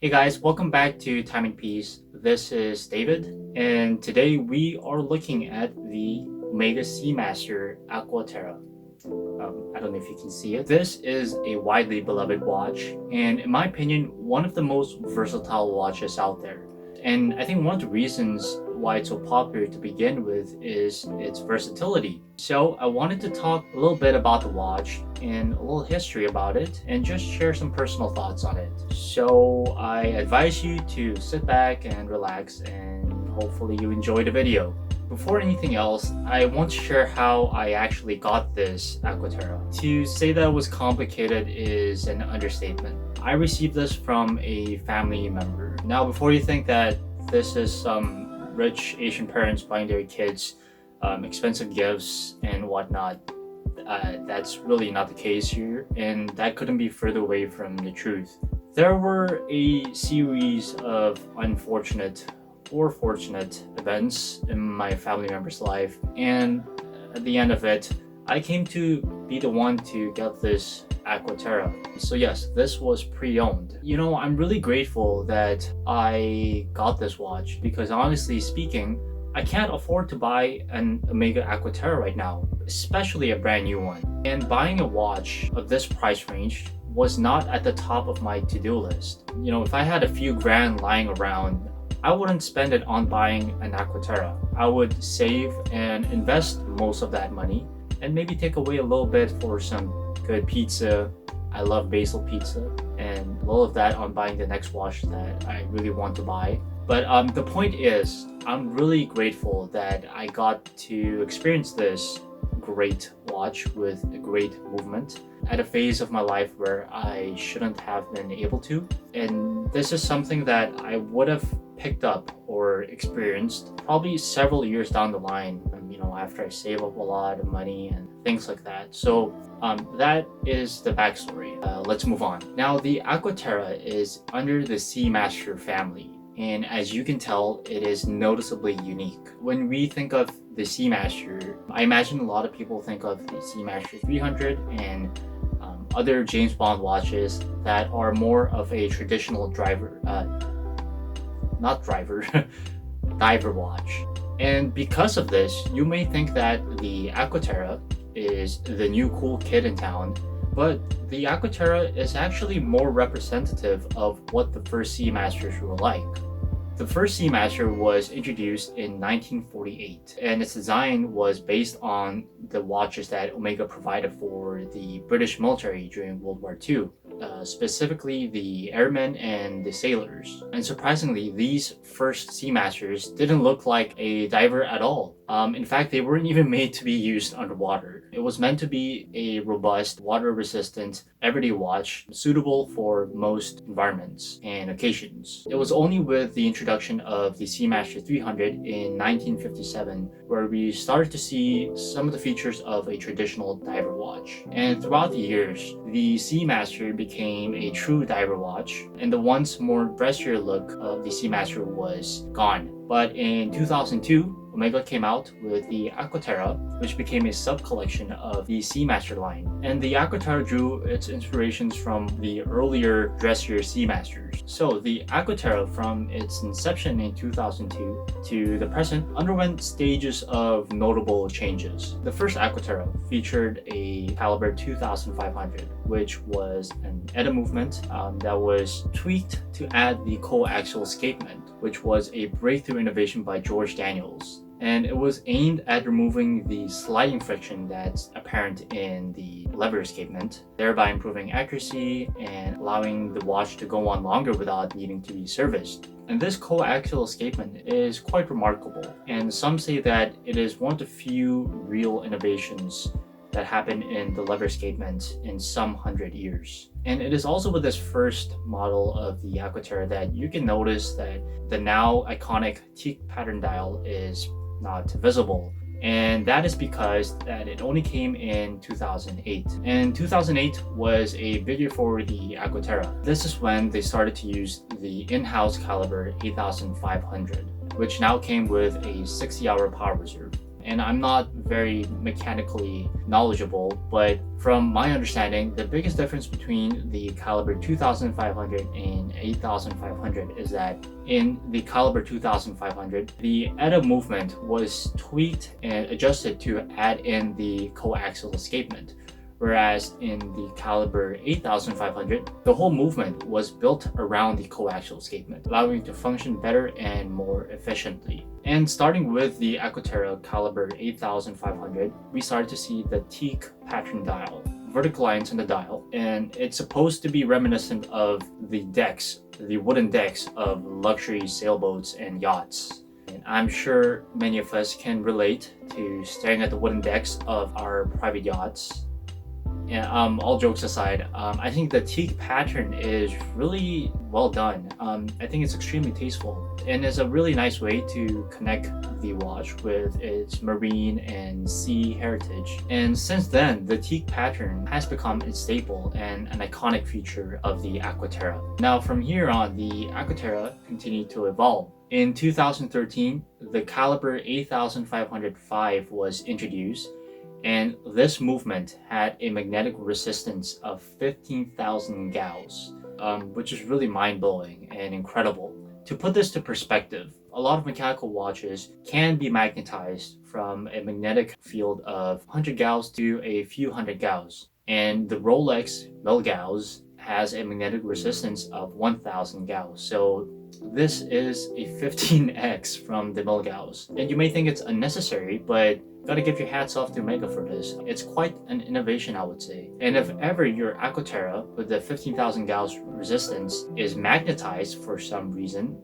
Hey guys, welcome back to Time and Peace. This is David, and today we are looking at the Omega Seamaster Aqua Terra. I don't know if you can see it. This is a widely beloved watch, and in my opinion, one of the most versatile watches out there. And I think one of the reasons why it's so popular to begin with is its versatility. So I wanted to talk a little bit about the watch and a little history about it and just share some personal thoughts on it. So I advise you to sit back and relax and hopefully you enjoy the video. Before anything else, I want to share how I actually got this Aqua Terra. To say that it was complicated is an understatement. I received this from a family member. Now, before you think that this is some rich Asian parents buying their kids expensive gifts and whatnot, that's really not the case here, and that couldn't be further away from the truth. There were a series of unfortunate or fortunate events in my family member's life, and at the end of it, I came to be the one to get this Aqua Terra. So yes, this was pre-owned. You know, I'm really grateful that I got this watch because honestly speaking, I can't afford to buy an Omega Aqua Terra right now, especially a brand new one. And buying a watch of this price range was not at the top of my to-do list. You know, if I had a few grand lying around, I wouldn't spend it on buying an Aqua Terra. I would save and invest most of that money and maybe take away a little bit for some good pizza. I love basil pizza, and all of that on buying the next watch that I really want to buy. But the point is, I'm really grateful that I got to experience this great watch with a great movement at a phase of my life where I shouldn't have been able to. And this is something that I would have picked up or experienced probably several years down the line, you know, after I save up a lot of money and things like that. So that is the backstory. Let's move on. Now, the Aqua Terra is under the Seamaster family, and as you can tell, it is noticeably unique. When we think of the Seamaster, I imagine a lot of people think of the Seamaster 300 and other James Bond watches that are more of a traditional diver watch. And because of this, you may think that the Aqua Terra is the new cool kid in town, but the Aqua Terra is actually more representative of what the first Seamasters were like. The first Seamaster was introduced in 1948, and its design was based on the watches that Omega provided for the British military during World War II, specifically the airmen and the sailors. And surprisingly, these first Seamasters didn't look like a diver at all. In fact, they weren't even made to be used underwater. It was meant to be a robust, water-resistant, everyday watch suitable for most environments and occasions. It was only with the introduction of the Seamaster 300 in 1957 where we started to see some of the features of a traditional diver watch. And throughout the years, the Seamaster became a true diver watch, and the once more dressier look of the Seamaster was gone. But in 2002, Omega came out with the Aqua Terra, which became a sub-collection of the Seamaster line. And the Aqua Terra drew its inspirations from the earlier, dressier Seamasters. So the Aqua Terra, from its inception in 2002 to the present, underwent stages of notable changes. The first Aqua Terra featured a caliber 2500, which was an ETA movement that was tweaked to add the coaxial escapement, which was a breakthrough innovation by George Daniels. And it was aimed at removing the sliding friction that's apparent in the lever escapement, thereby improving accuracy and allowing the watch to go on longer without needing to be serviced. And this coaxial escapement is quite remarkable, and some say that it is one of the few real innovations that happened in the lever escapement in some 100 years. And it is also with this first model of the Aqua Terra that you can notice that the now iconic teak pattern dial is not visible. And that is because that it only came in 2008. And 2008 was a big year for the Aqua Terra. This is when they started to use the in-house caliber 8500, which now came with a 60-hour power reserve. and I'm not very mechanically knowledgeable, but from my understanding, the biggest difference between the caliber 2500 and 8500 is that in the caliber 2500, the ETA movement was tweaked and adjusted to add in the coaxial escapement. Whereas in the caliber 8500, the whole movement was built around the coaxial escapement, allowing it to function better and more efficiently. And starting with the Aqua Terra caliber 8500, we started to see the teak pattern dial, vertical lines in the dial, and it's supposed to be reminiscent of the decks, the wooden decks of luxury sailboats and yachts. And I'm sure many of us can relate to staring at the wooden decks of our private yachts. Yeah, all jokes aside, I think the teak pattern is really well done. I think it's extremely tasteful and is a really nice way to connect the watch with its marine and sea heritage. And since then, the teak pattern has become a staple and an iconic feature of the Aqua Terra. Now, from here on, the Aqua Terra continued to evolve. In 2013, the caliber 8505 was introduced, and this movement had a magnetic resistance of 15,000 gauss, which is really mind-blowing and incredible. To put this to perspective, a lot of mechanical watches can be magnetized from a magnetic field of 100 gauss to a few hundred gauss, and the Rolex Milgauss has a magnetic resistance of 1,000 gauss. So this is a 15x from the Milgauss. And you may think it's unnecessary, but gotta give your hats off to Omega for this. It's quite an innovation, I would say. And if ever your Aqua Terra with the 15,000 gauss resistance is magnetized for some reason,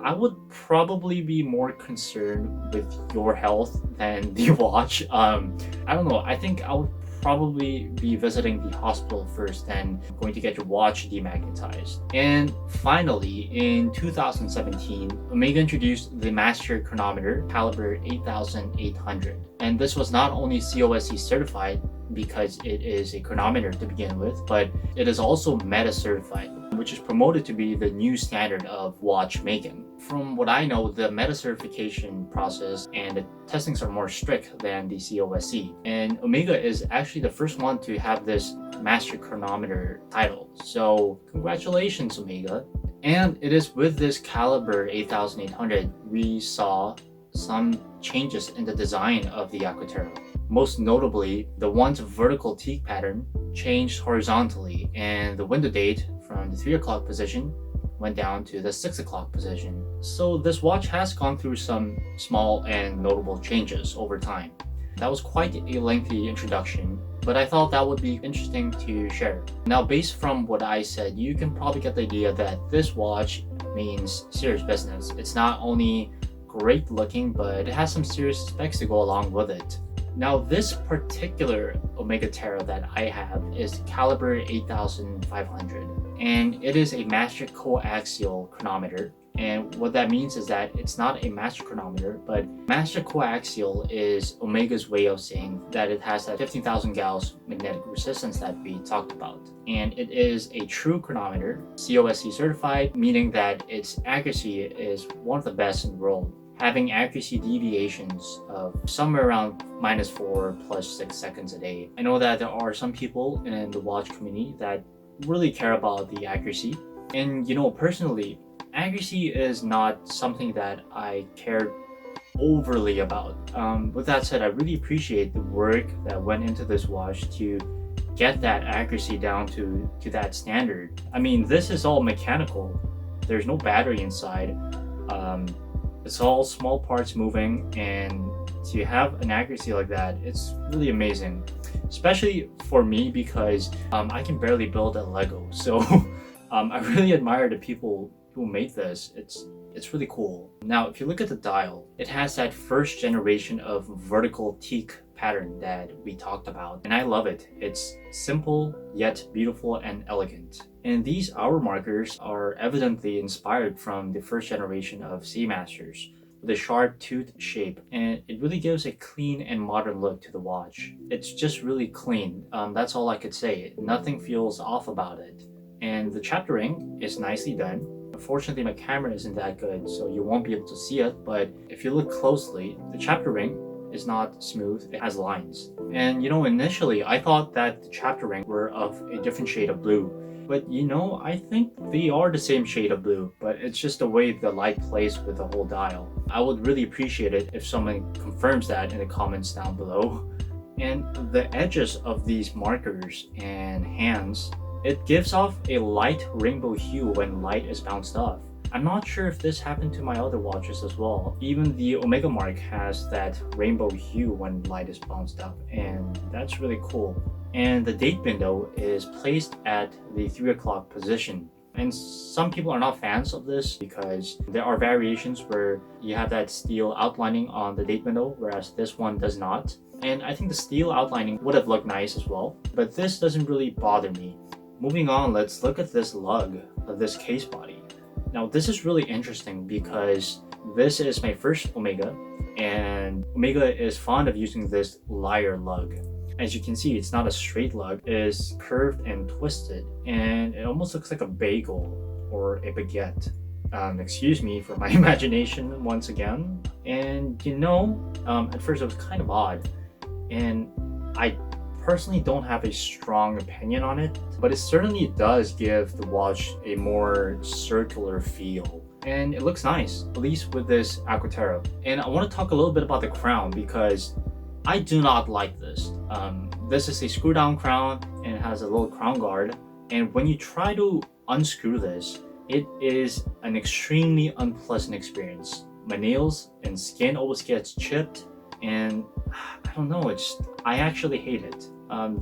I would probably be more concerned with your health than the watch. I don't know. I think I would probably be visiting the hospital first, then going to get your watch demagnetized. And finally, in 2017, Omega introduced the Master Chronometer caliber 8800. And this was not only COSC certified because it is a chronometer to begin with, but it is also Meta certified, which is promoted to be the new standard of watchmaking. From what I know, the Meta certification process and the testings are more strict than the COSC. And Omega is actually the first one to have this Master Chronometer title. So congratulations, Omega. And it is with this caliber 8800 we saw some changes in the design of the Aqua Terra. Most notably, the once vertical teak pattern changed horizontally, and the window date from the 3 o'clock position went down to the 6 o'clock position. So this watch has gone through some small and notable changes over time. That was quite a lengthy introduction, but I thought that would be interesting to share. Now, based from what I said, you can probably get the idea that this watch means serious business. It's not only great looking, but it has some serious specs to go along with it. Now, this particular Omega Terra that I have is caliber 8500, and it is a master coaxial chronometer. And what that means is that it's not a master chronometer, but master coaxial is Omega's way of saying that it has that 15,000 gauss magnetic resistance that we talked about. And it is a true chronometer, COSC certified, meaning that its accuracy is one of the best in the world, having accuracy deviations of somewhere around -4 +6 seconds a day. I know that there are some people in the watch community that really care about the accuracy. And personally, accuracy is not something that I care overly about. With that said, I really appreciate the work that went into this watch to get that accuracy down to that standard. I mean, this is all mechanical. There's no battery inside. It's all small parts moving, and to have an accuracy like that, it's really amazing. Especially for me, because I can barely build a Lego. So I really admire the people who made this. It's really cool. Now, if you look at the dial, it has that first generation of vertical teak pattern that we talked about, and I love it. It's simple yet beautiful and elegant. And these hour markers are evidently inspired from the first generation of Seamasters with a sharp tooth shape, and it really gives a clean and modern look to the watch. It's just really clean. That's all I could say. Nothing feels off about it. And the chapter ring is nicely done. Unfortunately, my camera isn't that good, so you won't be able to see it, but if you look closely, the chapter ring is not smooth, it has lines. And you know, initially I thought that the chapter rings were of a different shade of blue. But you know, I think they are the same shade of blue, but it's just the way the light plays with the whole dial. I would really appreciate it if someone confirms that in the comments down below. And the edges of these markers and hands, it gives off a light rainbow hue when light is bounced off. I'm not sure if this happened to my other watches as well. Even the Omega Mark has that rainbow hue when light is bounced up, and that's really cool. And the date window is placed at the 3 o'clock position. And some people are not fans of this because there are variations where you have that steel outlining on the date window, whereas this one does not. And I think the steel outlining would have looked nice as well, but this doesn't really bother me. Moving on, let's look at this lug of this case body. Now this is really interesting because this is my first Omega, and Omega is fond of using this lyre lug. As you can see, it's not a straight lug, it is curved and twisted, and it almost looks like a bagel or a baguette. Excuse me for my imagination once again. And you know, at first it was kind of odd, and I personally don't have a strong opinion on it, but it certainly does give the watch a more circular feel. And it looks nice, at least with this Aqua Terra. And I want to talk a little bit about the crown because I do not like this. This is a screw down crown and it has a little crown guard. And when you try to unscrew this, it is an extremely unpleasant experience. My nails and skin always gets chipped, and I don't know, I actually hate it.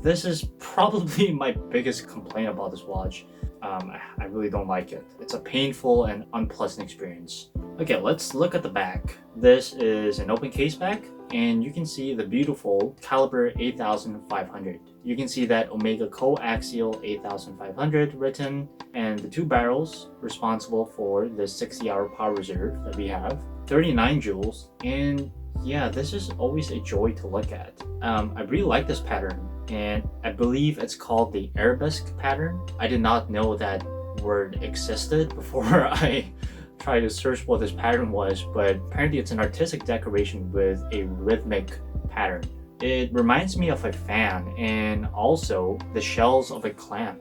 This is probably my biggest complaint about this watch. I really don't like it. It's a painful and unpleasant experience. Okay, let's look at the back. This is an open case back, and you can see the beautiful caliber 8500. You can see that Omega coaxial 8500 written, and the two barrels responsible for the 60-hour power reserve that we have, 39 joules, and yeah, this is always a joy to look at. I really like this pattern, and I believe it's called the arabesque pattern. I did not know that word existed before I tried to search what this pattern was, but apparently it's an artistic decoration with a rhythmic pattern. It reminds me of a fan and also the shells of a clam.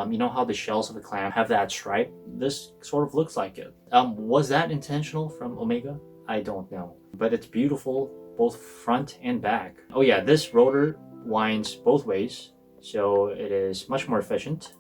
You know how the shells of a clam have that stripe? This sort of looks like it. Was that intentional from Omega? I don't know, but it's beautiful both front and back. Oh yeah, this rotor winds both ways, so it is much more efficient.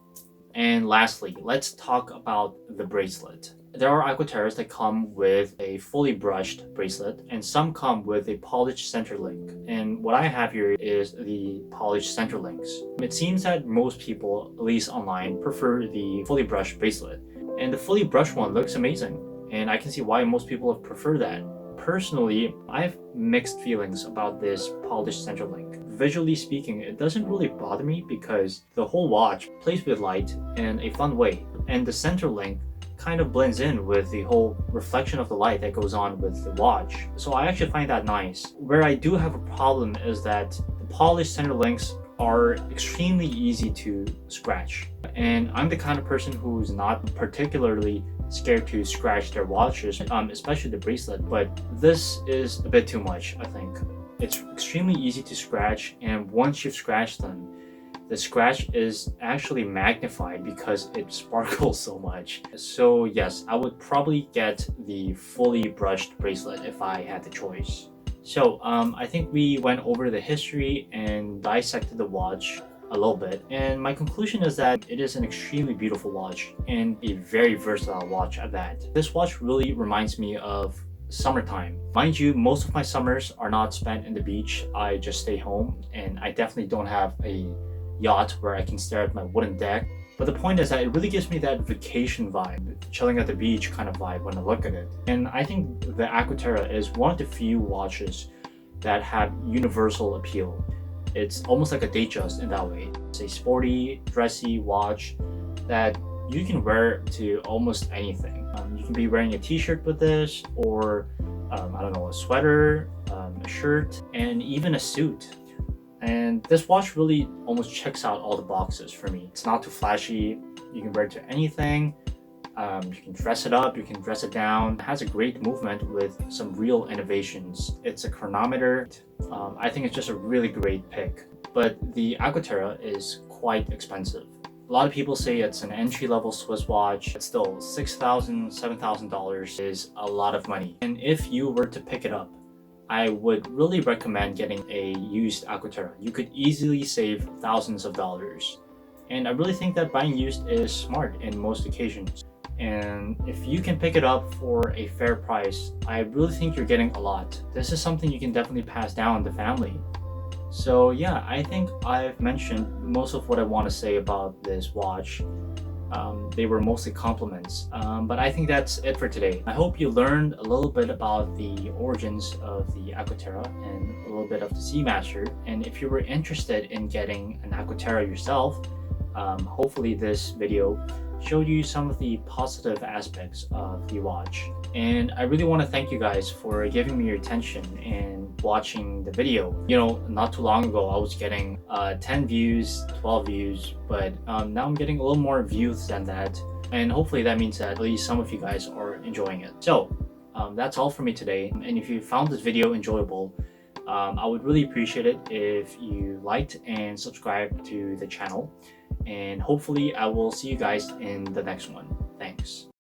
And lastly, let's talk about the bracelet. There are Aqua Terras that come with a fully brushed bracelet, and some come with a polished center link. And what I have here is the polished center links. It seems that most people, at least online, prefer the fully brushed bracelet. And the fully brushed one looks amazing, and I can see why most people have preferred that. Personally, I have mixed feelings about this polished center link. Visually speaking, it doesn't really bother me because the whole watch plays with light in a fun way, and the center link kind of blends in with the whole reflection of the light that goes on with the watch. So I actually find that nice. Where I do have a problem is that the polished center links are extremely easy to scratch. And I'm the kind of person who's not particularly scared to scratch their watches, especially the bracelet, but this is a bit too much, I think. It's extremely easy to scratch, and once you've scratched them, the scratch is actually magnified because it sparkles so much. So yes, I would probably get the fully brushed bracelet if I had the choice. So I think we went over the history and dissected the watch a little bit, and my conclusion is that it is an extremely beautiful watch and a very versatile watch at that. This watch really reminds me of summertime. Mind you, most of my summers are not spent in the beach. I just stay home, and I definitely don't have a yacht where I can stare at my wooden deck. But the point is that it really gives me that vacation vibe, chilling at the beach kind of vibe when I look at it. And I think the Aqua Terra is one of the few watches that have universal appeal. It's almost like a Datejust in that way. It's a sporty, dressy watch that you can wear to almost anything. You can be wearing a t-shirt with this, or I don't know, a sweater, a shirt, and even a suit. And this watch really almost checks out all the boxes for me. It's not too flashy, you can wear it to anything, You can dress it up, you can dress it down. It has a great movement with some real innovations. It's a chronometer. I think it's just a really great pick. But the Aqua Terra is quite expensive. A lot of people say it's an entry-level Swiss watch. It's still $6,000, $7,000 is a lot of money. And if you were to pick it up, I would really recommend getting a used Aqua Terra. You could easily save thousands of dollars. And I really think that buying used is smart in most occasions. And if you can pick it up for a fair price, I really think you're getting a lot. This is something you can definitely pass down to family. So yeah, I think I've mentioned most of what I want to say about this watch. They were mostly compliments, but I think that's it for today. I hope you learned a little bit about the origins of the Aqua Terra and a little bit of the Seamaster. And if you were interested in getting an Aqua Terra yourself, hopefully this video showed you some of the positive aspects of the watch. And I really want to thank you guys for giving me your attention and watching the video. You know, not too long ago I was getting 10 views, 12 views, but now I'm getting a little more views than that. And hopefully that means that at least some of you guys are enjoying it. So that's all for me today. And if you found this video enjoyable, I would really appreciate it if you liked and subscribed to the channel. And hopefully I will see you guys in the next one. Thanks.